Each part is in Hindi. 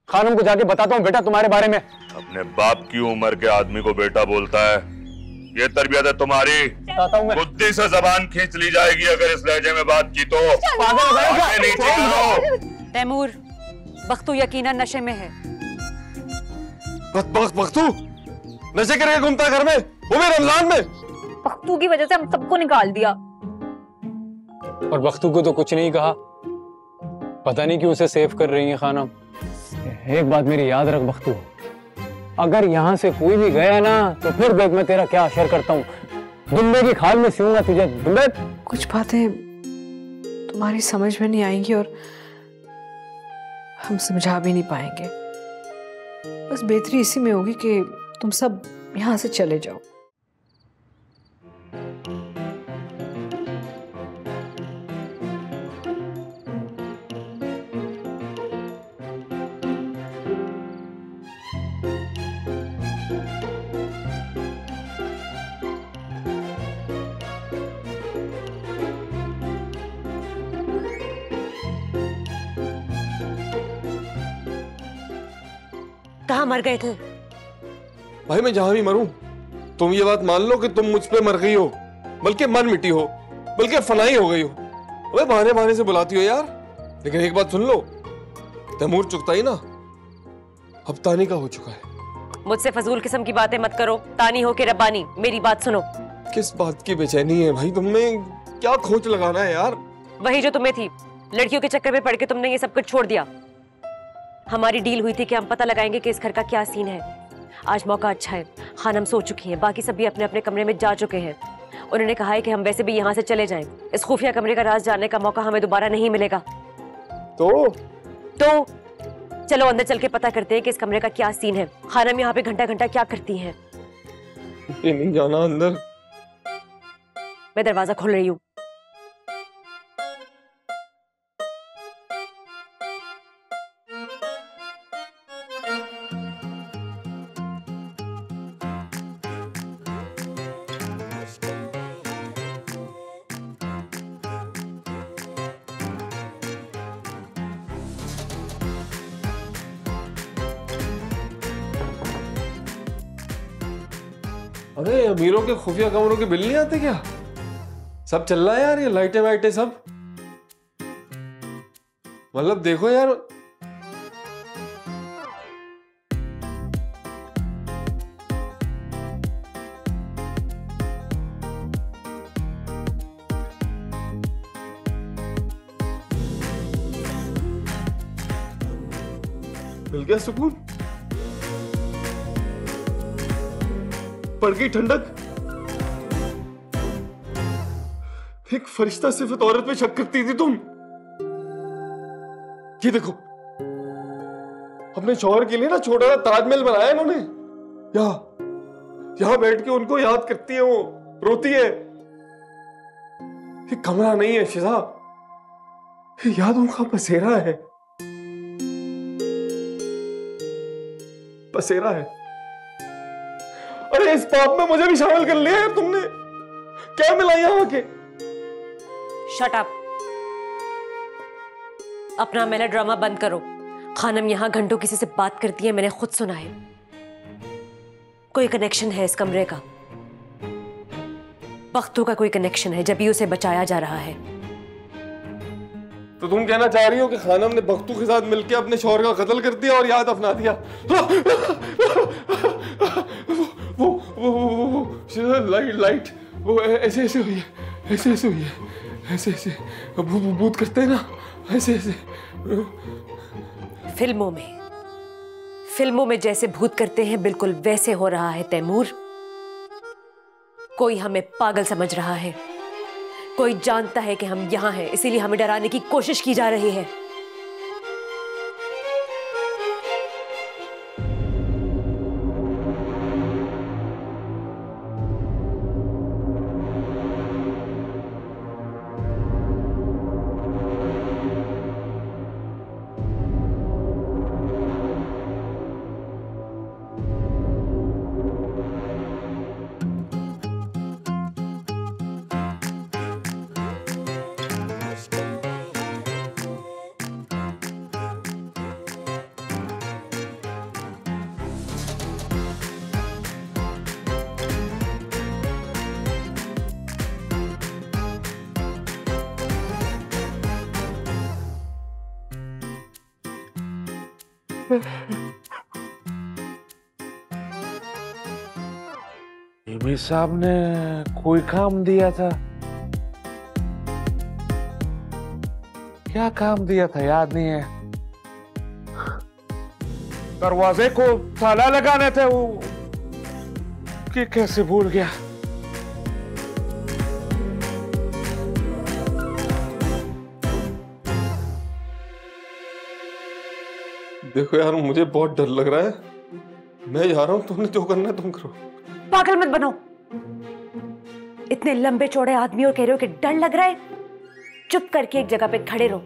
खानम को जाके बताता हूँ बेटा तुम्हारे बारे में। अपने बाप की उम्र के आदमी को बेटा बोलता है, ये तरबियत है तुम्हारी? बताता हूँ मैं। बुद्धि से जबान खींच ली जाएगी अगर इस लहजे में बात की तो। तैमूर, बख्तू यकीनन नशे में है। बख्तू नशे करके घूमता है घर में, वो भी रमजान में। बख्तू की वजह से हम सबको निकाल दिया। और बख्तू को तो कुछ नहीं कहा, पता नहीं क्यों उसे सेव कर रही है खानम। एक बात मेरी याद रख बख्तू, अगर यहाँ से कोई भी गया ना तो फिर देख मैं तेरा क्या असर करता हूँ। दुम्बे की खाल में सीऊंगा तुझे। दुम्बे, कुछ बातें तुम्हारी समझ में नहीं आएंगी और हम समझा भी नहीं पाएंगे। बस बेहतरी इसी में होगी कि तुम सब यहाँ से चले जाओ। कहाँ मर गए थे? भाई मैं जहां भी मरूं, तुम ये बात मान लो कि तुम मुझ पे मर गई हो, बल्कि मन मिटी हो, बल्कि फनाई हो गई हो। अबे बहाने बहाने से बुलाती हो यार। लेकिन एक बात सुन लो, तैमूर चुगताई ना अब तानी का हो चुका है। मुझसे फजूल किस्म की बातें मत करो। तानी हो के रब्बानी, मेरी बात सुनो। किस बात की बेचैनी है भाई तुम्हें? क्या खोज लगाना है यार? वही जो तुम्हें थी, लड़कियों के चक्कर में पड़ के तुमने ये सब कुछ छोड़ दिया। हमारी डील हुई थी कि हम पता लगाएंगे कि इस घर का क्या सीन है। आज मौका अच्छा है, खानम सो चुकी हैं, बाकी सब भी अपने अपने कमरे में जा चुके हैं। उन्होंने कहा है कि हम वैसे भी यहाँ से चले जाएं। इस खुफिया कमरे का राज जानने का मौका हमें दोबारा नहीं मिलेगा। तो चलो अंदर चल के पता करते हैं कि इस कमरे का क्या सीन है। खानम यहाँ पे घंटा घंटा क्या करती हैं। ये नहीं जाना अंदर। मैं दरवाजा खोल रही हूँ। अरे अमीरों के खुफिया कमरों के बिल नहीं आते क्या? सब चल रहा है यार, ये लाइटें वाइटें सब। मतलब देखो यार, मिल गया सुकून, पड़ गई ठंडक। एक फरिश्ता सिर्फ औरत में शक करती थी तुम। ये देखो, अपने शौहर के लिए ना छोटा सा ताजमहल बनाया इन्होंने। यहां बैठ के उनको याद करती है, वो रोती है। ये कमरा नहीं है शिजा, ये यादों का बसेरा है, बसेरा है। अरे इस पाप में मुझे भी शामिल कर लिया है तुमने। क्या मिला यहाँ के? Shut up. अपना मेलोड्रामा बंद करो। खानम यहाँ घंटों किसी से बात करती है, मैंने खुद सुना है। कोई कनेक्शन है इस कमरे का, बख्तू का कोई कनेक्शन है, जब भी उसे बचाया जा रहा है। तो तुम कहना चाह रही हो कि खानम ने बख्तू के साथ मिलकर अपने शौहर का कत्ल कर दिया और याद अपना दिया? वो लाइट वो ऐसे ऐसे हुई है, ऐसे ऐसे हुई है, ऐसे ऐसे भूत करते हैं ना, ऐसे ऐसे। फिल्मों में जैसे भूत करते हैं बिल्कुल वैसे हो रहा है तैमूर। कोई हमें पागल समझ रहा है, कोई जानता है कि हम यहाँ हैं, इसीलिए हमें डराने की कोशिश की जा रही है। इमी साहब ने कोई काम दिया था, क्या काम दिया था याद नहीं है। दरवाजे को ताला लगाने थे वो, कि कैसे भूल गया। देखो यार, मुझे बहुत डर लग रहा है। मैं जा रहा हूं, तुमने जो करना है तुम करो। पागल मत बनो। इतने लंबे चौड़े आदमी और कह रहे हो कि डर लग रहा है। चुप करके एक जगह पे खड़े रहो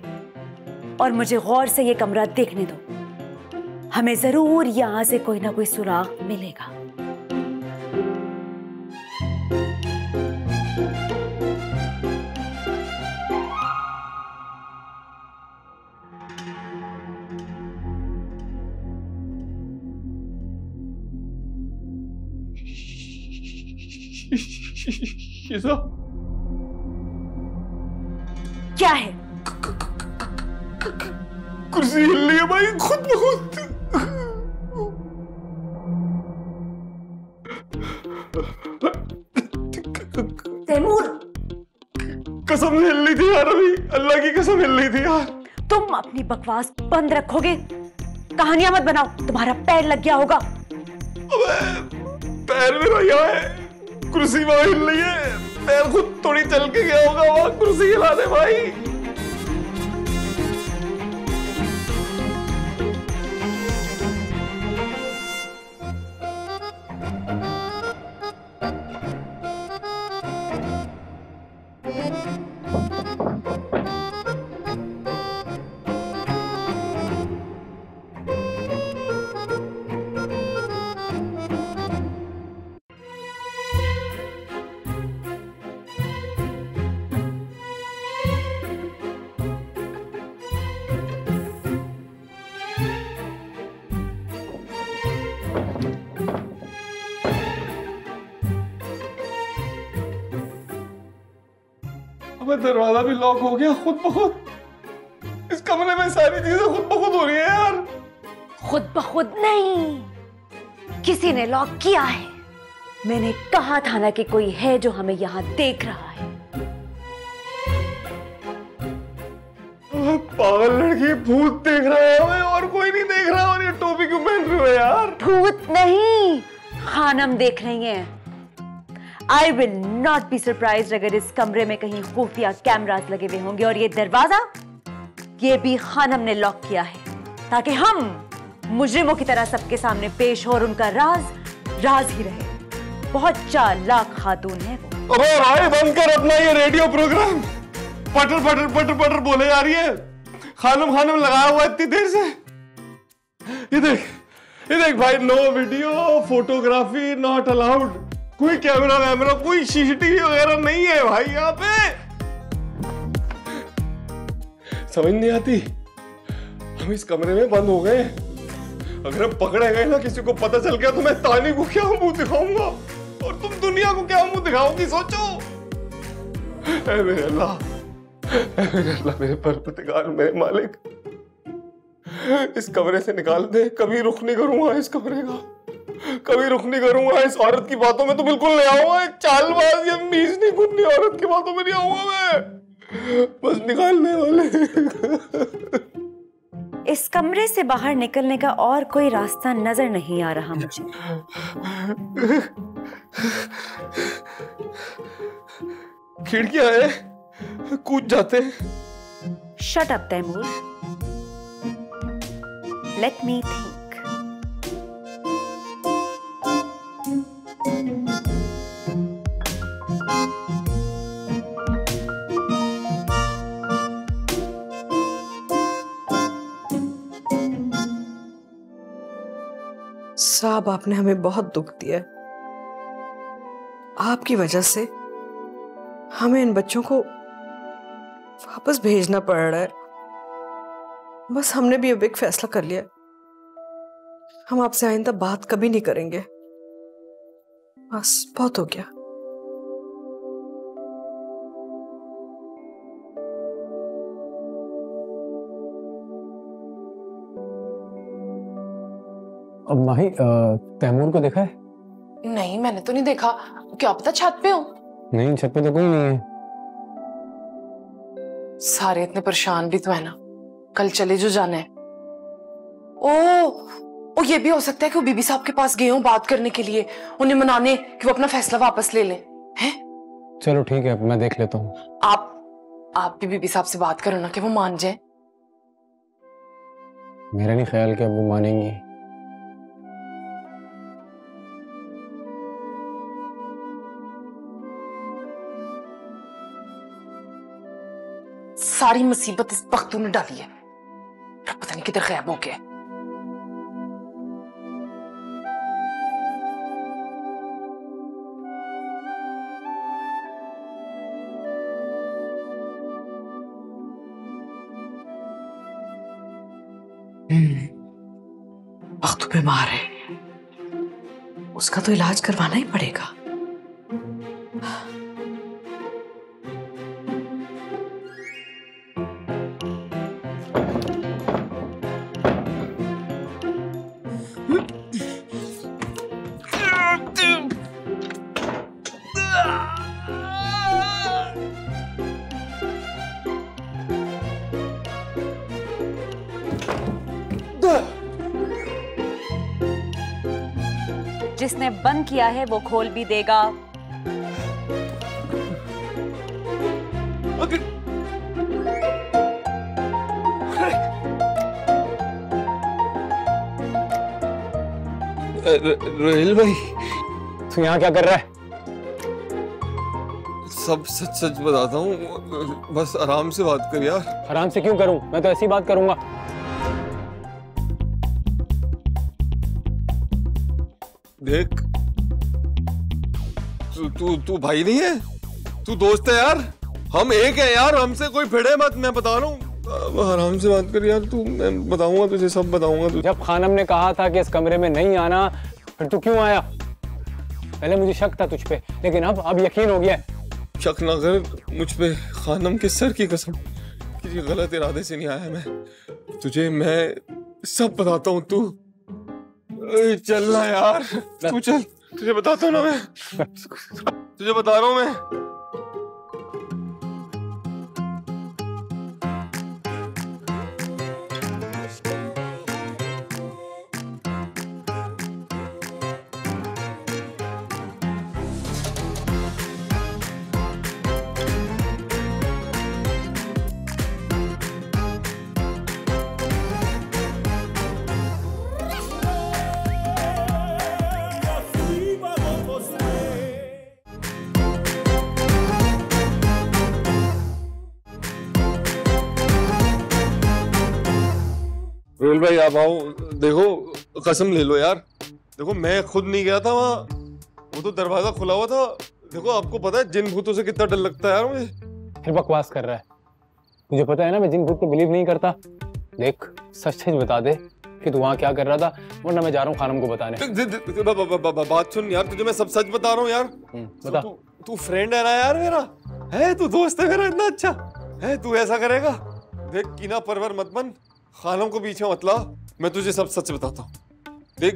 और मुझे गौर से ये कमरा देखने दो। हमें जरूर यहां से कोई ना कोई सुराग मिलेगा। शीशा क्या है? कुर्सी हिल रही है भाई, खुद ब खुद। तैमूर, कसम हिल रही थी यार, अभी अल्लाह की कसम हिल रही थी यार। तुम अपनी बकवास बंद रखोगे? कहानियां मत बनाओ, तुम्हारा पैर लग गया होगा। पैर मेरा यहाँ है, कुर्सी वहां हिल रही है, पैर खुद थोड़ी चल के गया होगा वहां, कुर्सी हिला दे भाई। अबे दरवाजा भी लॉक हो गया खुद ब खुद। इस कमरे में सारी चीजें खुद ब खुद हो रही है यार। खुद ब खुद नहीं, किसी ने लॉक किया है। मैंने कहा था ना कि कोई है जो हमें यहाँ देख रहा है। पागल लड़की, भूत देख रहा है हमें और कोई नहीं देख रहा। और ये टोपी क्यों पहन रही हो यार? भूत नहीं, खानम देख रही हैं। I will not be surprised अगर इस कमरे में कहीं खुफिया कैमरास लगे हुए होंगे और ये दरवाजा ये भी खानम ने लॉक किया है ताकि हम मुजरिमों की तरह सबके सामने पेश हो और उनका राज ही रहे। बहुत चालाक खातून है वो। अबे भाई बंद कर अपना ये रेडियो प्रोग्राम। पटर पटर पटर पटर बोले जा रही है। खानम खानम लगाया हुआ इतनी देर से। ये देख भाई, no video photography not allowed. कोई कैमरा वैमरा, कोई सीसीटीवी वगैरह नहीं है भाई यहाँ पे। समझ नहीं आती, हम इस कमरे में बंद हो गए। अगर हम पकड़े गए ना, किसी को पता चल गया तो मैं तानी को क्या मुंह दिखाऊंगा और तुम दुनिया को क्या मुंह दिखाओगी, सोचो। ऐ मेरे अल्लाह, मेरे परवरदिगार, मेरे मालिक, इस कमरे से निकाल दे। कभी रुख नहीं करूंगा इस कमरे का, कभी रुख नहीं करूंगा। इस औरत की बातों में तो बिल्कुल नहीं आऊंगा। एक चालबाज या मीज नहीं घुटनी औरत की बातों में नहीं आऊंगा मैं। बस निकालने वाले। इस कमरे से बाहर निकलने का और कोई रास्ता नजर नहीं आ रहा मुझे। खिड़कियां है, कूद जाते। Shut up Taimur, let me think. साहब, आपने हमें बहुत दुख दिया है। आपकी वजह से हमें इन बच्चों को वापस भेजना पड़ रहा है। बस हमने भी अब एक फैसला कर लिया, हम आपसे आइंदा बात कभी नहीं करेंगे। बस बहुत हो गया। अब माही तैमूर को देखा है? नहीं, मैंने तो नहीं देखा। क्या पता छत पे हो। नहीं, छत पे तो कोई नहीं है। सारे इतने परेशान भी तो है ना, कल चले जो जाना है। ओ ये भी हो सकता है कि वो बीबी साहब के पास गए हो बात करने के लिए, उन्हें मनाने कि वो अपना फैसला वापस ले लें। हैं? चलो ठीक है, मैं देख लेता हूँ। आप भी बीबी साहब से बात करो ना कि वो मान जाए। मेरा नहीं ख्याल कि अब वो मानेंगी। सारी मुसीबत इस बख्तू ने डाली है, पता नहीं किधर गायब हो गया। बख्तू बीमार है, उसका तो इलाज करवाना ही पड़ेगा। जिसने बंद किया है वो खोल भी देगा। रोहिल भाई, तू यहाँ क्या कर रहा है? सब सच सच बताता हूँ, बस आराम से बात कर यार। आराम से क्यों करूं? मैं तो ऐसी बात करूंगा। देख, तू भाई नहीं है, तू दोस्त है यार। हम एक है यार, हमसे कोई भिड़े मत। मैं बता रहा हूँ, आराम से बात कर यार। तू, मैं बताऊंगा तुझे, सब बताऊंगा तुझे। जब खानम ने कहा था कि इस कमरे में नहीं आना, फिर तू क्यों आया? पहले मुझे शक था तुझ पे, लेकिन अब यकीन हो गया। शक ना कर मुझ पे, खानम के सर की कसम, किसी गलत इरादे से नहीं आया मैं। तुझे मैं सब बताता हूँ। तू चल ना यार, तू चल, तुझे बताता हूँ ना मैं, तुझे बता रहा हूँ मैं। रोहिल भाई आप आओ। देखो, कसम ले लो यार। देखो, मैं खुद नहीं गया था वहाँ, वो तो दरवाजा खुला हुआ था। देखो, आपको पता है जिन भूतों से कितना डर लगता है यार मुझे। फिर बकवास कर रहा है। मुझे पता है ना, मैं जिन भूत को बिलीव नहीं करता। देख, सच सच बता दे कि तू वहाँ क्या कर रहा था, वरना मैं जा रहा हूँ खानम को बताने। बात सुन यार, तुझे मैं सब सच बता रहा हूँ यार। बता। तू फ्रेंड है ना यार मेरा, है तू दोस्त है मेरा इतना अच्छा है। तू ऐसा करेगा? देख, कीना परवर मत बन, खानम को पीछे मत ला। मैं तुझे सब सच बताता हूँ। देख,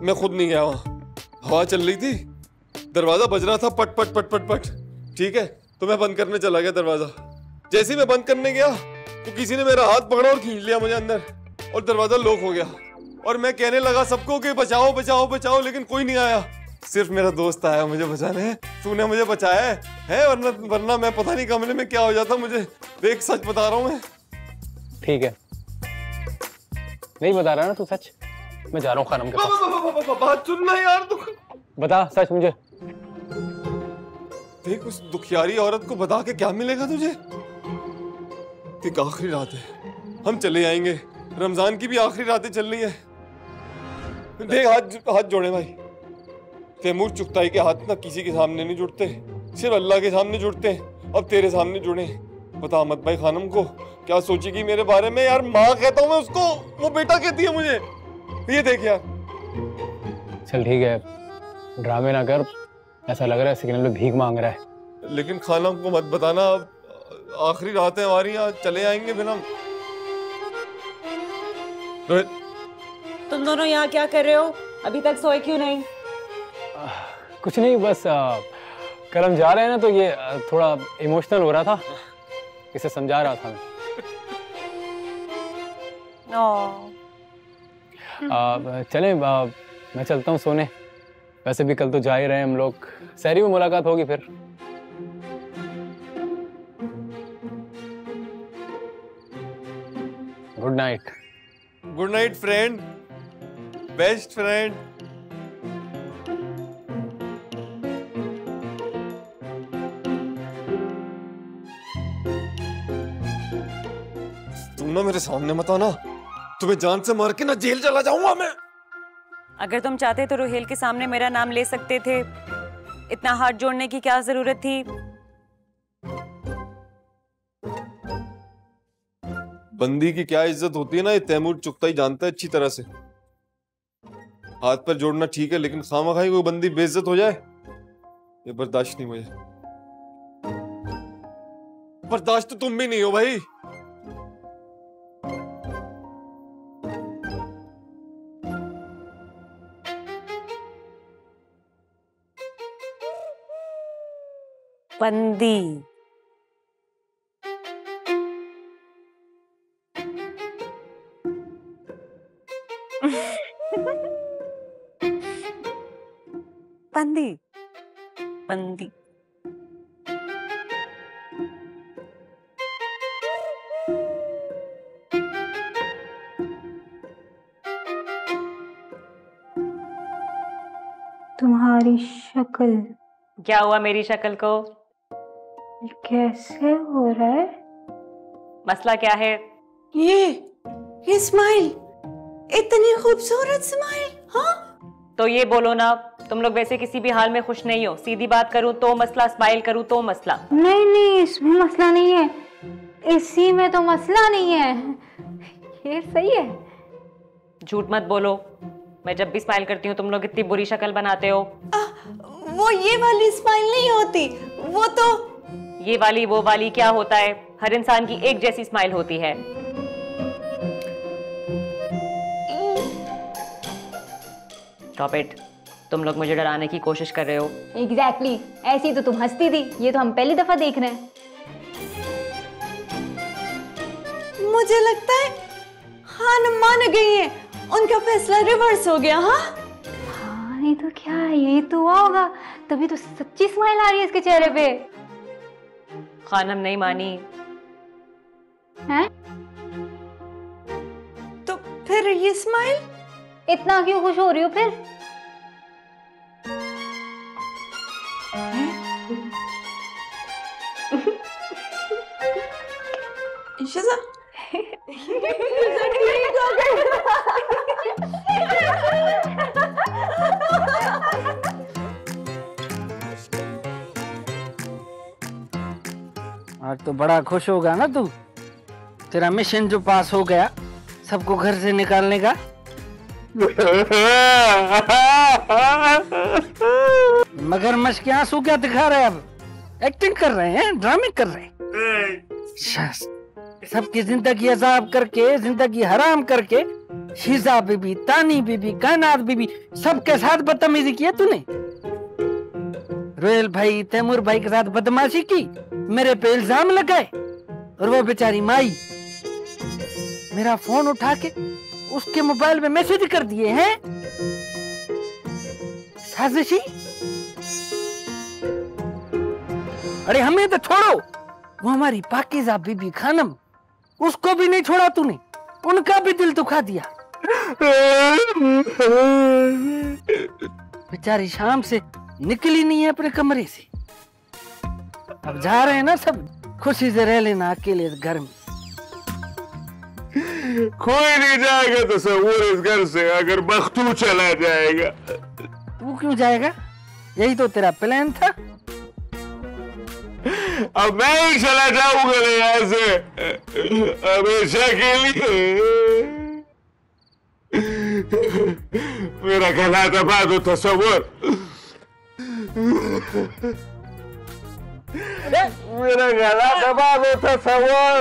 मैं खुद नहीं गया वहाँ, हवा चल रही थी, दरवाजा बज रहा था पट पट पट पट पट, ठीक है? तो मैं बंद करने चला गया दरवाजा। जैसे ही मैं बंद करने गया तो किसी ने मेरा हाथ पकड़ा और खींच लिया मुझे अंदर, और दरवाजा लॉक हो गया। और मैं कहने लगा सबको कि बचाओ बचाओ बचाओ, लेकिन कोई नहीं आया। सिर्फ मेरा दोस्त आया मुझे बचाने। तूने मुझे बचाया है, वरना मैं पता नहीं कमरे में क्या हो जाता मुझे। देख, सच बता रहा हूँ मैं। ठीक है, नहीं बता रहा ना तू सच। मैं जा रहा हूँ खानम के पास। बात सुनना यार, तू बता सच मुझे। देख, उस दुखियारी औरत को बता के क्या मिलेगा तुझे? देख, आखिरी रात है, हम चले आएंगे। रमजान की भी आखिरी रातें चल रही है। देख, हाथ जोड़े भाई। तैमूर चुगताई के हाथ ना किसी के सामने नहीं जुड़ते, सिर्फ अल्लाह के सामने जुड़ते हैं। अब तेरे सामने जुड़े। बता मत भाई खानम को क्या सोचेगी मेरे बारे में। यार, माँ कहता हूँ मैं उसको, वो बेटा कहती है मुझे। ये देख यार। चल ठीक है, ड्रामे ना कर। ऐसा लग रहा है सिग्नल में भीख मांग रहा है। लेकिन खानम को मत बताना, आखिरी रात है हमारी, यहाँ चले आएंगे फिर हम। तुम दोनों यहाँ क्या कर रहे हो? अभी तक सोए क्यों नहीं? कुछ नहीं, बस कल हम जा रहे हैं ना, तो ये थोड़ा इमोशनल हो रहा था, इसे समझा रहा था मैं। चलें, मैं चलता हूँ सोने। वैसे भी कल तो जा ही रहे हैं हम लोग, सहरी में मुलाकात होगी फिर। Good night. Good night friend, best friend. तुम ना मेरे सामने मत आना, तुम्हें जान से मार के ना जेल चला जाऊंगा मैं। अगर तुम चाहते तो रोहेल के सामने मेरा नाम ले सकते थे। इतना हाथ जोड़ने की क्या जरूरत थी? बंदी की क्या इज्जत होती है ना, ये तैमूर चुगताई जानता है अच्छी तरह से। हाथ पर जोड़ना ठीक है, लेकिन खामखाई कोई बंदी बेइज्जत हो जाए, ये बर्दाश्त नहीं मुझे। बर्दाश्त तो तुम भी नहीं हो भाई। बंदी। बंदी बंदी। तुम्हारी शक्ल। क्या हुआ मेरी शक्ल को? कैसे हो रहा है? मसला क्या है? ये स्माइल, इतनी खूबसूरत स्माइल। हाँ तो ये बोलो ना, तुम लोग वैसे किसी भी हाल में खुश नहीं हो। सीधी बात करूं तो मसला, स्माइल करूं तो मसला। नहीं नहीं, इसमें मसला नहीं है, इसी में तो मसला नहीं है। ये सही है। झूठ मत बोलो, मैं जब भी स्माइल करती हूँ तुम लोग इतनी बुरी शक्ल बनाते हो। वो ये वाली स्माइल नहीं होती, वो तो ये वाली वो वाली क्या होता है? हर इंसान की एक जैसी स्माइल होती है। Stop it. तुम लोग मुझे डराने की कोशिश कर रहे हो। एग्जैक्टली, ऐसी तो तुम हंसती थी, ये तो हम पहली दफा देख रहे हैं। मुझे लगता है खान मान गई है, उनका फैसला रिवर्स हो गया। हाँ नहीं तो क्या, यही तो हुआ होगा, तभी तो सच्ची स्माइल आ रही है इसके चेहरे पे। खानम नहीं मानी हैं? तो फिर ये स्माइल? इतना क्यों खुश हो रही हो फिर? इशिजा आज तो बड़ा खुश होगा ना तू, तेरा मिशन जो पास हो गया सबको घर से निकालने का। मगरमच्छ के आंसू क्या दिखा रहे हैं? अब एक्टिंग कर रहे हैं, ड्रामे कर रहे हैं। सबकी जिंदगी अजाब करके, जिंदगी हराम करके, शीजा बीबी, तानी बीबी, कायनात बीबी, सबके साथ बदतमीजी की है तूने। रोहेल भाई, तैमूर भाई के साथ बदमाशी की, मेरे पे इल्जाम लगाए, और वो बेचारी माई मेरा फोन उठा के उसके मोबाइल में मैसेज कर दिए हैं। साजिशी। अरे हमें तो छोड़ो, वो हमारी पाकीज़ा बीबी खानम, उसको भी नहीं छोड़ा तूने, उनका भी दिल दुखा दिया। बेचारी शाम से निकली नहीं है अपने कमरे से। अब जा रहे हैं ना सब, खुशी से रह लेना अकेले इस घर में। कोई नहीं जाएगा तो तसव्वुर इस घर से, अगर बख्तू चला जाएगा। तू क्यों जाएगा? यही तो तेरा प्लान था। अब मैं ही चला जाऊंगा यहाँ से हमेशा के लिए। मेरा गला दबा दो तसव्वुर, मेरा गला दबा दो तसव्वुर,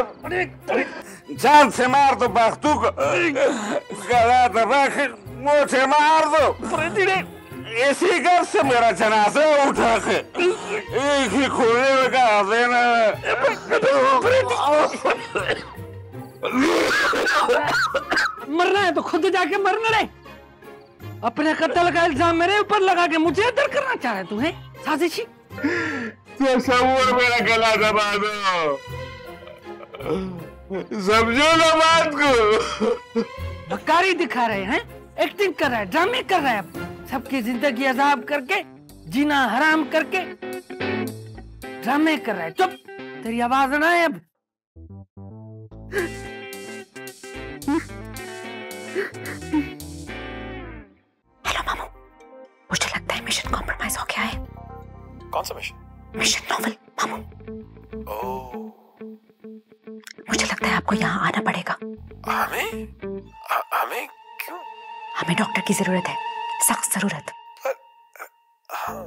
जान से मार दो बख्तू को, गला दबा के मुझे मार दो, इसी घर से मेरा जनाजा उठा के एक ही खूने में कहा देना। मरना है तो खुद जाके मरना रे। अपने कत्ल का इल्जाम मेरे ऊपर लगा के मुझे दर करना चाह रहे तू है साजिशी। तस्वीर मेरा गला दबा दो, समझो ना बात को। बकारी दिखा रहे हैं, एक्टिंग कर रहा है, ड्रामे कर रहा है, सबकी जिंदगी अजाब करके, जीना हराम करके ड्रामे कर रहा है। चुप, तेरी आवाज ना है अब। हेलो मामू, मुझे लगता है मिशन कॉम्प्रोमाइज हो गया है। कौन सा मिशन? मिशन नॉवल मामू। ओह, मुझे लगता है आपको यहाँ आना पड़ेगा। हमें हमें क्यों? हमें डॉक्टर की जरूरत है, सख्त जरूरत। हाँ,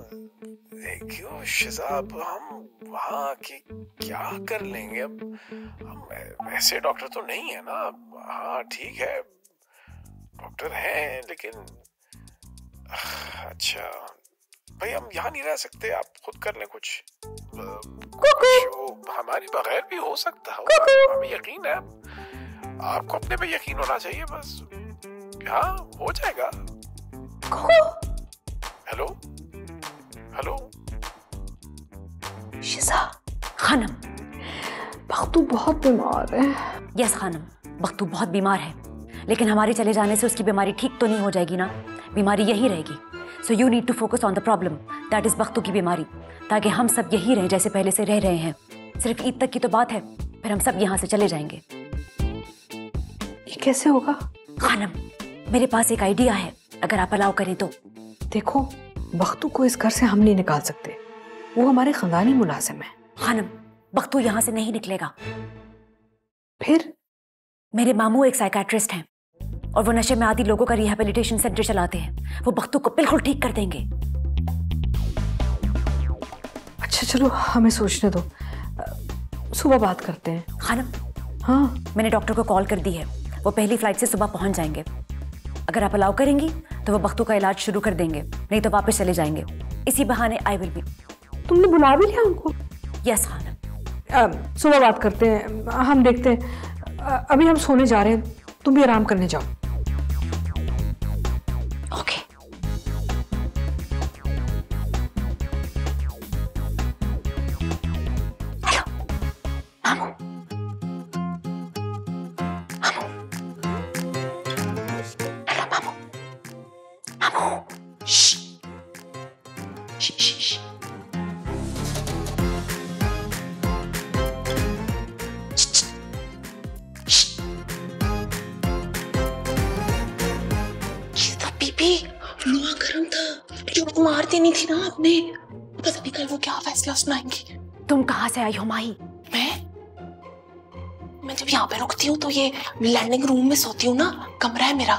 क्यों शिजाब, हम वहाँ की क्या कर लेंगे अब? हम ऐसे डॉक्टर तो नहीं है ना। हाँ ठीक है, डॉक्टर हैं लेकिन अच्छा भाई, हम यहाँ नहीं रह सकते, आप खुद कर लें कुछ। हमारे बगैर भी हो सकता है, हमें यकीन है। आपको अपने पे यकीन होना चाहिए बस। हाँ हो जाएगा। Hello hello शिजा। खानम, बख्तू बहुत बीमार है। यस खानम, बख्तू बहुत बीमार है, लेकिन हमारे चले जाने से उसकी बीमारी ठीक तो नहीं हो जाएगी ना। बीमारी यही रहेगी। So you need to focus on the problem, that is बख्तू की बीमारी, ताकि हम सब यही रहें जैसे पहले से रह रहे हैं। सिर्फ ईद तक की तो बात है, फिर हम सब यहाँ से चले जाएंगे। ये कैसे होगा? खानम, मेरे पास एक आइडिया है, अगर आप अलाउ करें तो। देखो, बख्तू को इस घर से हम नहीं निकाल सकते, वो हमारे खानदानी मुलाजिम है। खानम, बख्तू यहाँ से नहीं निकलेगा। फिर? मेरे मामू एक साइकेट्रिस्ट हैं और वो नशे में आदि लोगों का रिहैबिलिटेशन सेंटर चलाते हैं। वो बख्तू को बिल्कुल ठीक कर देंगे। अच्छा चलो, हमें सोचने दो, सुबह बात करते हैं। खानम, हाँ, मैंने डॉक्टर को कॉल कर दी है, वो पहली फ्लाइट से सुबह पहुंच जाएंगे। अगर आप अलाउ करेंगी तो वो बख्तू का इलाज शुरू कर देंगे, नहीं तो वापस चले जाएंगे। इसी बहाने आई विल बी। तुमने बुला भी लिया उनको? यस खानम। सुबह बात करते हैं, हम देखते हैं। अभी हम सोने जा रहे हैं, तुम भी आराम करने जाओ। ओके। हेलो मामू। मामू। हेलो मामू। मामू। लुआ गरम था, जो मार देनी थी ना आपने। पता नहीं कल वो क्या फैसला सुनाएंगी। तुम कहाँ से आई हो माही? मैं जब यहाँ पे रुकती हूँ तो ये लैंडिंग रूम में सोती हूँ ना, कमरा है मेरा।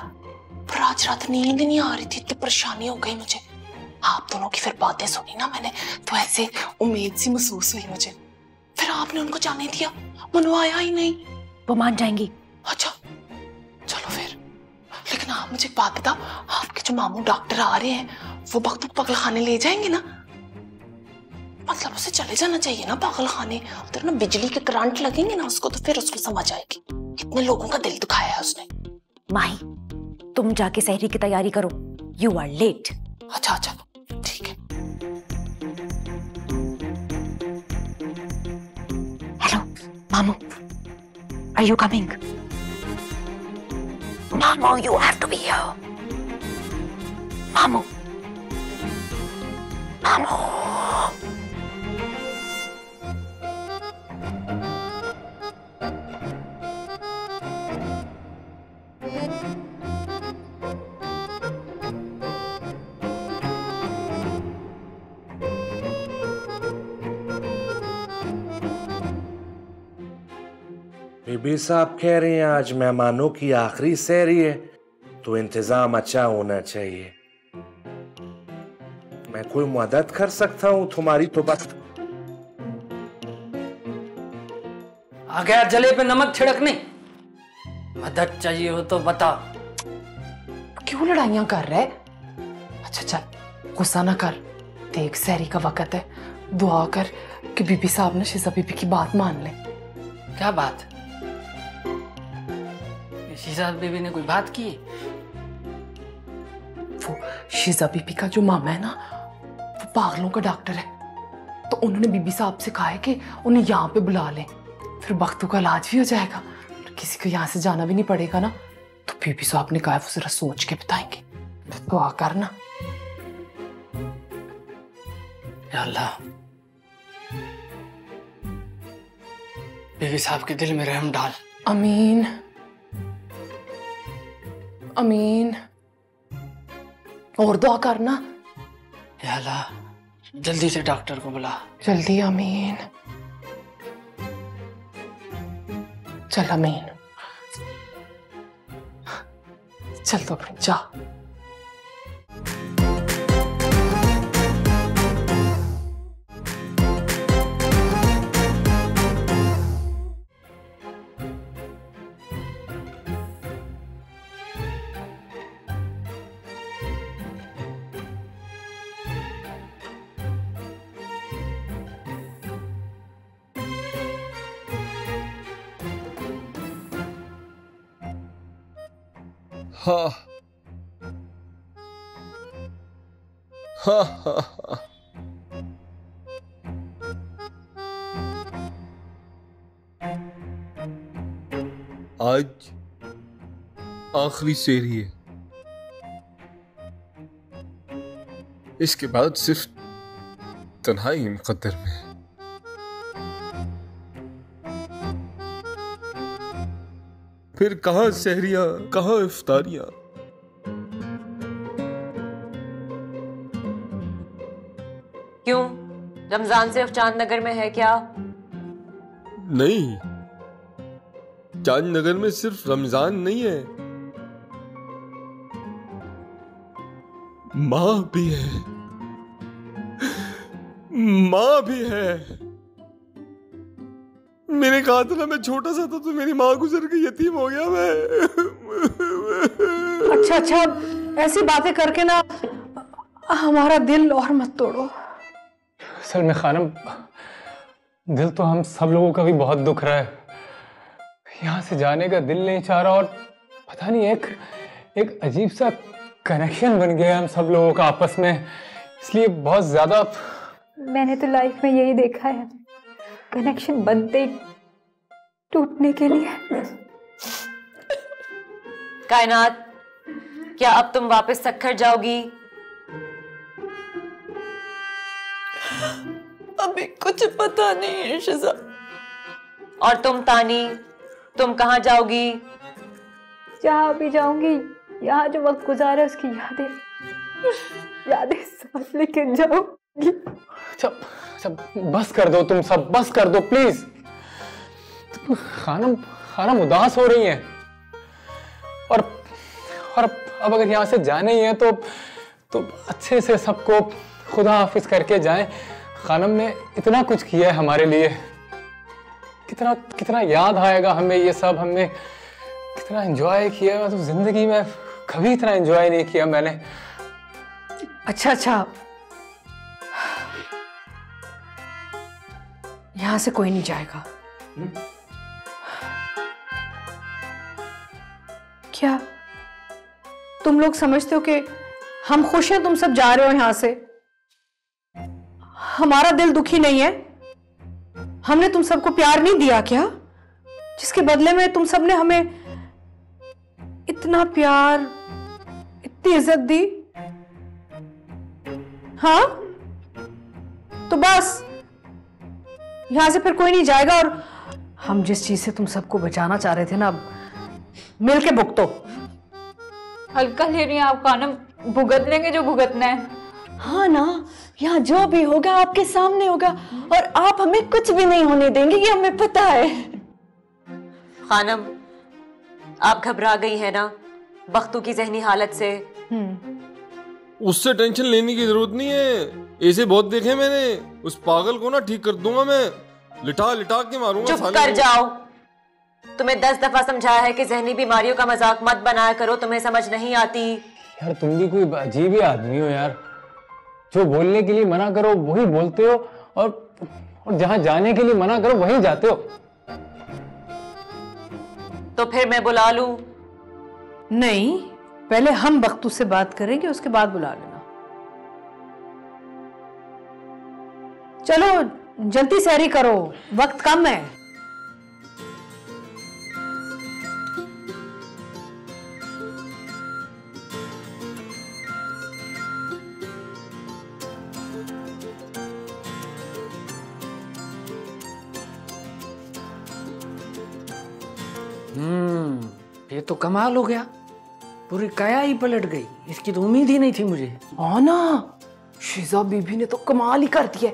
पर आज रात नींद नहीं आ रही थी, इतनी परेशानी हो गई मुझे। आप दोनों की फिर बातें सुनी ना मैंने, तो ऐसे उम्मीद सी महसूस हुई मुझे। फिर आपने उनको जाने दिया, मनवाया ही नहीं। वो मान जाएंगी। अच्छा चलो फिर। लेकिन आप मुझे एक बात बताओ, आपके जो मामू डॉक्टर आ रहे हैं, वो बख्तू को पागल खाने ले जाएंगे ना? मतलब उसे चले जाना चाहिए ना पागल खाने। उधर ना बिजली के करंट लगेंगे ना उसको, तो फिर उसको समझ आएगी कितने लोगों का दिल दुखाया है उसने। माही, तुम जाके सहरी की तैयारी करो, यू आर लेट। अच्छा अच्छा ठीक है। हेलो मामू, are you coming? Mamo, you have to be here. Mamo. Mamo. बीबी साहब कह रही हैं आज मेहमानों की आखिरी सहरी है, तो इंतजाम अच्छा होना चाहिए। मैं कोई मदद कर सकता हूँ तुम्हारी? तो बस आ गया जले पे नमक छिड़कने। मदद चाहिए हो तो बता। क्यों लड़ाइयां कर रहा है? अच्छा चल गुस्सा ना कर, देख सहरी का वक्त है, दुआ कर कि बीबी साहब ने शिजा बीबी की बात मान ले। क्या बात? शिजा बीबी ने कोई बात की? वो शिजा बीबी का जो मामा है ना, वो पागलों का डॉक्टर है, तो उन्होंने बीबी साहब से कहा है कि उन्हें यहाँ पे बुला लें, फिर बख्तू का इलाज भी हो जाएगा, किसी को यहाँ से जाना भी नहीं पड़ेगा ना। तो बीबी साहब ने कहा है वो जरा सोच के बताएंगे, तो आ करना। या अल्लाह, बीबी साहब के दिल में रहम डाल। अमीन अमीन। और दुआ करना। या अल्लाह, जल्दी से डॉक्टर को बुला। जल्दी अमीन। चल अमीन, चल तो फिर जा। हाँ हाँ हाँ हाँ। आज आखिरी सेहरी है, इसके बाद सिर्फ तन्हाई मुकद्दर में। फिर कहाँ सहरियां, कहाँ इफ्तारियां। क्यों, रमजान सिर्फ चांदनगर में है क्या? नहीं, चांदनगर में सिर्फ रमजान नहीं है, माँ भी है, माँ भी है। मैंने कहा था ना मैं छोटा सा था तो मेरी माँ गुजर गई, यतीम हो गया मैं। अच्छा अच्छा, ऐसी बातें करके ना हमारा दिल और मत तोड़ो। असल में खानम, दिल तो हम सब लोगों का भी बहुत दुख रहा है, यहाँ से जाने का दिल नहीं चाह रहा, और पता नहीं एक अजीब सा कनेक्शन बन गया हम सब लोगों का आपस में, इसलिए बहुत ज्यादा। मैंने तो लाइफ में यही देखा है, कनेक्शन बनते ही टूटने के लिए। कायनात, क्या अब तुम वापस सक्खर जाओगी? अभी कुछ पता नहीं है शिजा। और तुम तानी, तुम कहाँ जाओगी? जहाँ भी जाऊंगी, यहाँ जो वक्त गुजारा उसकी यादें साथ लेके जाऊंगी। सब बस कर दो, तुम सब बस कर दो प्लीज। खानम उदास हो रही हैं, और अब अगर यहाँ से जाने ही है तो अच्छे से सबको खुदा हाफिज करके जाएं। खानम ने इतना कुछ किया है हमारे लिए, कितना याद आएगा हमें ये सब, हमने कितना एंजॉय किया। मैं तो जिंदगी में कभी इतना एंजॉय नहीं किया मैंने। अच्छा, यहां से कोई नहीं जाएगा। क्या तुम लोग समझते हो कि हम खुश हैं तुम सब जा रहे हो यहां से? हमारा दिल दुखी नहीं है? हमने तुम सबको प्यार नहीं दिया क्या, जिसके बदले में तुम सबने हमें इतना प्यार, इतनी इज्जत दी? हाँ, तो बस यहां से फिर कोई नहीं जाएगा, और हम जिस चीज से तुम सबको बचाना चाह रहे थे ना, अब मिल के भुगतो। हल्का ले रही हैं आप कानम, भुगत लेंगे जो भुगतना है। हाँ ना, यहाँ जो भी होगा आपके सामने होगा, और आप हमें कुछ भी नहीं होने देंगे, ये हमें पता है। खानम, आप घबरा गई है ना बख्तू की जहनी हालत से? उससे टेंशन लेने की जरूरत नहीं है, ऐसे बहुत देखे मैंने। उस पागल को ना ठीक कर दूंगा मैं, लिटा के मारूंगा। चुप कर जाओ, तुम्हें 10 दफा समझाया है कि जहनी बीमारियों का मजाक मत बनाया करो, तुम्हें समझ नहीं आती। यार तुम भी कोई अजीब ही आदमी हो यार, जो बोलने के लिए मना करो वही बोलते हो, और जहां जाने के लिए मना करो वहीं जाते हो। तो फिर मैं बुला लूं? नहीं, पहले हम बख्तू से बात करेंगे, उसके बाद बुला लेना। चलो जल्दी सैरी करो, वक्त कम है। ये तो कमाल हो गया, पूरी काया ही पलट गई। इसकी तो उम्मीद ही नहीं थी मुझे। हाँ ना, शीजा बीबी ने तो कमाल ही कर दिया।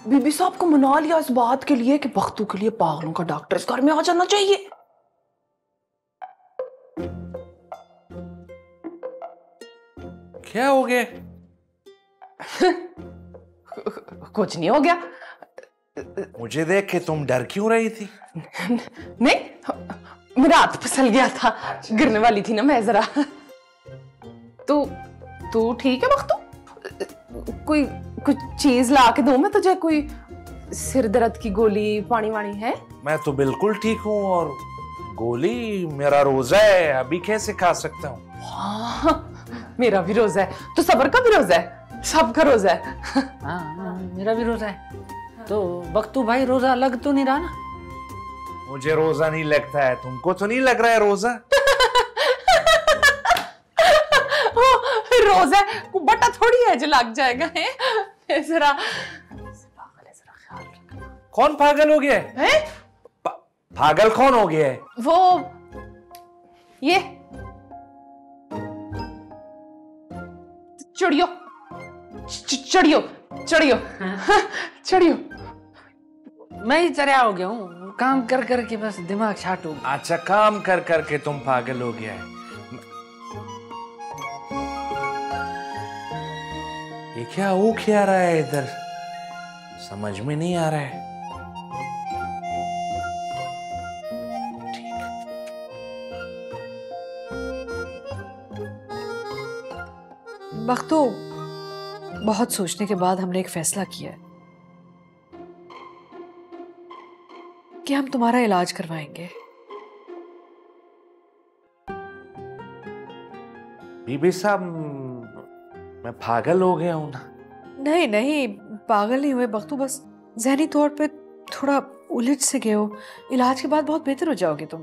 बीबी साहब को मना लिया इस बात के लिए कि बख्तू के लिए पागलों का डॉक्टर इस घर में आ जाना चाहिए। क्या हो गया? कुछ नहीं हो गया। मुझे देख के तुम डर क्यों रही थी? नहीं, मेरा हाथ फिसल गया था, गिरने वाली थी ना मैं जरा। तू ठीक है बख्तू? कोई कुछ चीज ला के दूं मैं तुझे? कोई सिर दर्द की गोली, पानी वाणी है? मैं तो बिल्कुल ठीक हूँ, और गोली मेरा रोजा है, अभी कैसे खा सकता हूँ? हाँ, मेरा भी रोजा है, तो सबर का भी रोजा है, सबका रोजा है। हाँ, मेरा भी रोजा है। तो बख्तू भाई रोजा लग तो नहीं रहा ना? मुझे रोजा नहीं लगता है, तुमको तो नहीं लग रहा है रोजा? रोजा है, बटा थोड़ी है जो लग जाएगा है। जरा कौन पागल हो गया है? पागल कौन हो गया है? वो ये चढ़ियो चढ़ियो चढ़ियो चढ़ियो। मैं ही चढ़ा हो गया हूँ, काम कर कर के बस दिमाग छाट हो गया। अच्छा, काम कर कर के तुम पागल हो गया है। ये क्या हो क्या रहा है इधर, समझ में नहीं आ रहा है। बख्तू, बहुत सोचने के बाद हमने एक फैसला किया है कि हम तुम्हारा इलाज करवाएंगे। बीबी साहब, मैं पागल हो गया हूं ना? नहीं नहीं, पागल नहीं हुए बख्तू, बस ज़हनी तौर पे थोड़ा उलझ से गए हो। इलाज के बाद बहुत बेहतर हो जाओगे तुम।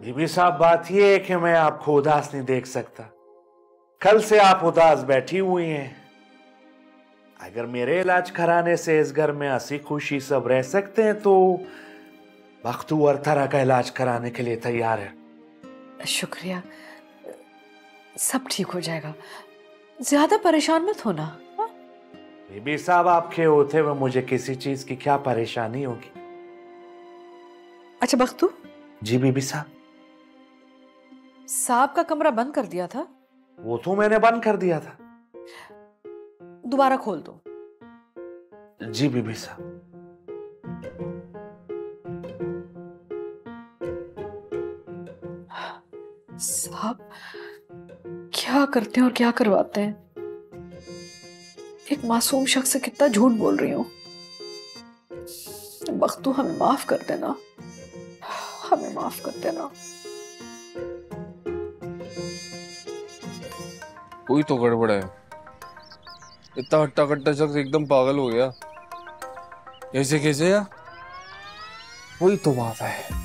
बीबी साहब, बात ये है कि मैं आपको उदास नहीं देख सकता। कल से आप उदास बैठी हुई हैं। अगर मेरे इलाज कराने से इस घर में हंसी खुशी सब रह सकते हैं, तो बख्तू हर तरह का इलाज कराने के लिए तैयार है। शुक्रिया, सब ठीक हो जाएगा, ज्यादा परेशान मत होना। बीबी साहब, आपके होते हुए मुझे किसी चीज की क्या परेशानी होगी? अच्छा बख्तू। जी बीबी साहब। सांप का कमरा बंद कर दिया था? वो तो मैंने बंद कर दिया था। दोबारा खोल दो। जी बीबी साहब। साहब क्या करते हैं और क्या करवाते हैं? एक मासूम शख्स से कितना झूठ बोल रही हूं। बख्तू, हमें माफ कर देना, हमें माफ कर देना। कोई तो गड़बड़ है, इतना हट्टा कट्टा शख्स एकदम पागल हो गया, ऐसे कैसे यार? वही तो बात है।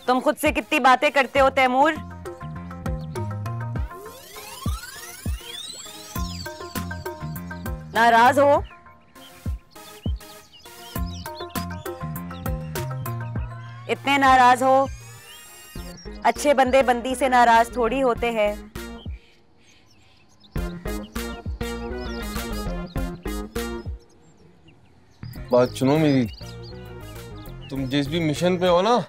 तुम खुद से कितनी बातें करते हो तैमूर? नाराज हो? इतने नाराज हो? अच्छे बंदे बंदी से नाराज थोड़ी होते हैं। बात सुनो मेरी, तुम जिस भी मिशन पे हो ना,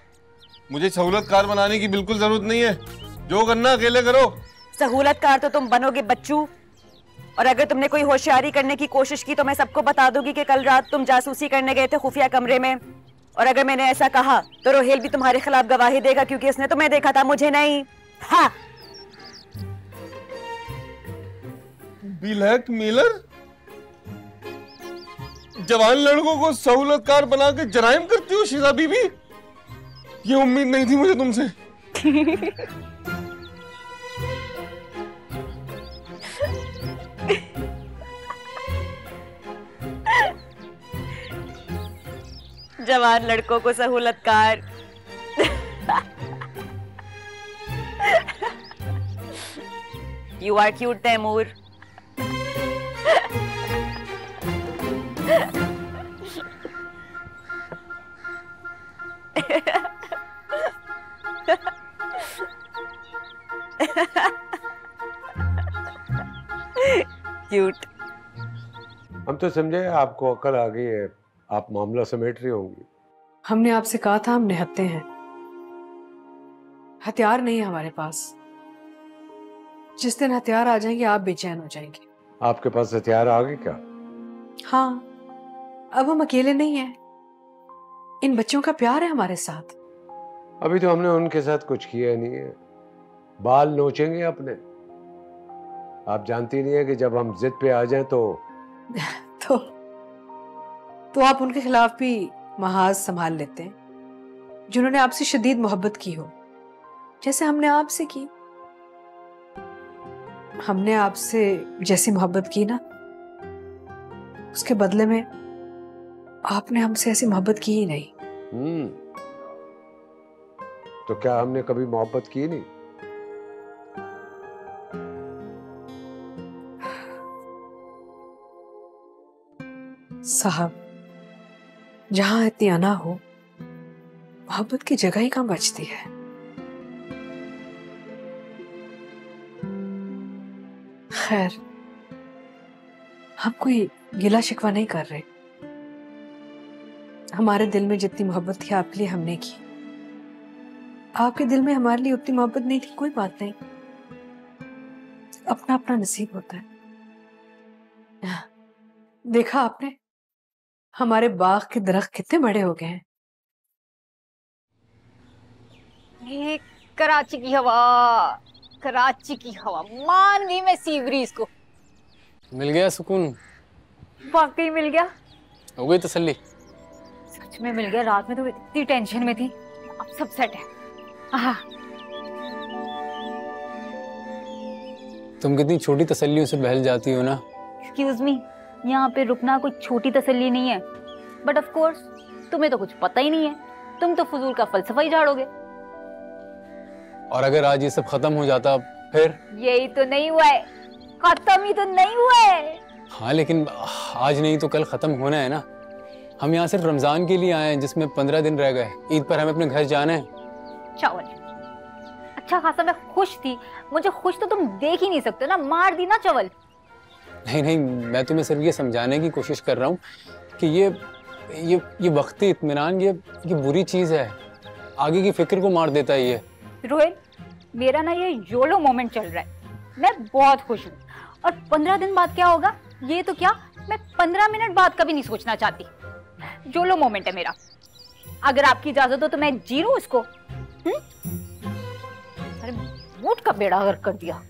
मुझे सहूलतकार बनाने की बिल्कुल जरूरत नहीं है। जो करना अकेले करो। सहूलतकार तो तुम बनोगे बच्चू, और अगर तुमने कोई होशियारी करने की कोशिश की तो मैं सबको बता दूंगी कि कल रात तुम जासूसी करने गए थे खुफिया कमरे में, और अगर मैंने ऐसा कहा तो रोहेल भी तुम्हारे खिलाफ गवाही देगा, क्योंकि उसने तुम्हें देखा था, मुझे नहीं। हाँ। Black Mailer? जवान लड़कों को सहूलतकार बना के जराइम करती हो शीजा बीबी? ये उम्मीद नहीं थी मुझे तुमसे। जवान लड़कों को सहूलतकार। You are cute, Taimur. Cute. हम तो समझे आपको अकल आ गई है, आप मामला समेट रही होंगी। हमने आपसे कहा था हम निहत्ते हैं, हथियार नहीं है हमारे पास। जिस दिन हथियार आ जाएंगे आप बेचैन हो जाएंगे। आपके पास हथियार आ गए क्या? हाँ, अब हम अकेले नहीं हैं। इन बच्चों का प्यार है हमारे साथ। अभी तो हमने उनके साथ कुछ किया नहीं है। बाल नोचेंगे अपने। आप जानती नहीं है कि जब हम जिद पे आ जाएं तो आप उनके खिलाफ भी महाज संभाल लेते हैं, जिन्होंने आपसे शदीद मोहब्बत की हो, जैसे हमने आपसे की। हमने आपसे जैसी मोहब्बत की ना, उसके बदले में आपने हमसे ऐसी मोहब्बत की ही नहीं। तो क्या हमने कभी मोहब्बत की नहीं? साहब, जहां इतनी अना हो, मोहब्बत की जगह ही कहाँ बचती है। खैर, हम कोई गिला शिकवा नहीं कर रहे। हमारे दिल में जितनी मोहब्बत थी आपके लिए हमने की। आपके दिल में हमारे लिए उतनी मोहब्बत नहीं थी, कोई बात नहीं। अपना अपना नसीब होता है। देखा आपने, हमारे बाग के दरख्त कितने बड़े हो गए हैं। ये कराची की हवा, कराची की हवा मान गई मैं सी ब्रीज को। मिल गया सुकून? वाकई मिल गया। हो गई तसल्ली? सच में मिल गया। रात में तो इतनी टेंशन में थी, अब सब सेट है। तुम कितनी छोटी तसल्लियों से बहल जाती हो ना। एक्सक्यूज मी, यहाँ पे रुकना कोई छोटी तसल्ली नहीं है। बट ऑफ कोर्स तुम्हें तो कुछ पता ही नहीं है, तुम तो फजूल का फलसफा ही झाड़ोगे। और अगर आज ये सब खत्म हो जाता फिर? यही तो नहीं हुआ है, खत्म ही तो नहीं हुआ है। हाँ, लेकिन आज नहीं तो कल खत्म होना है ना। हम यहाँ सिर्फ रमजान के लिए आए हैं, जिसमें 15 दिन रह गए। ईद पर हमें अपने घर जाना है। चावल अच्छा खासा मैं खुश थी। मुझे खुश तो तुम देख ही नहीं सकते ना, मार दी ना चावल। नहीं नहीं, मैं तुम्हें सिर्फ ये समझाने की कोशिश कर रहा हूँ कि ये वक्ती इत्मीनान ये बुरी चीज है, आगे की फिक्र को मार देता है ये। रोहित, मेरा ना ये योलो मोमेंट चल रहा है, मैं बहुत खुश हूँ। और 15 दिन बाद क्या होगा ये तो क्या, मैं 15 मिनट बाद कभी नहीं सोचना चाहती। योलो मोमेंट है मेरा। अगर आपकी इजाजत हो तो मैं जी लूं इसको। अरे मूड का बेड़ा गर्क कर दिया।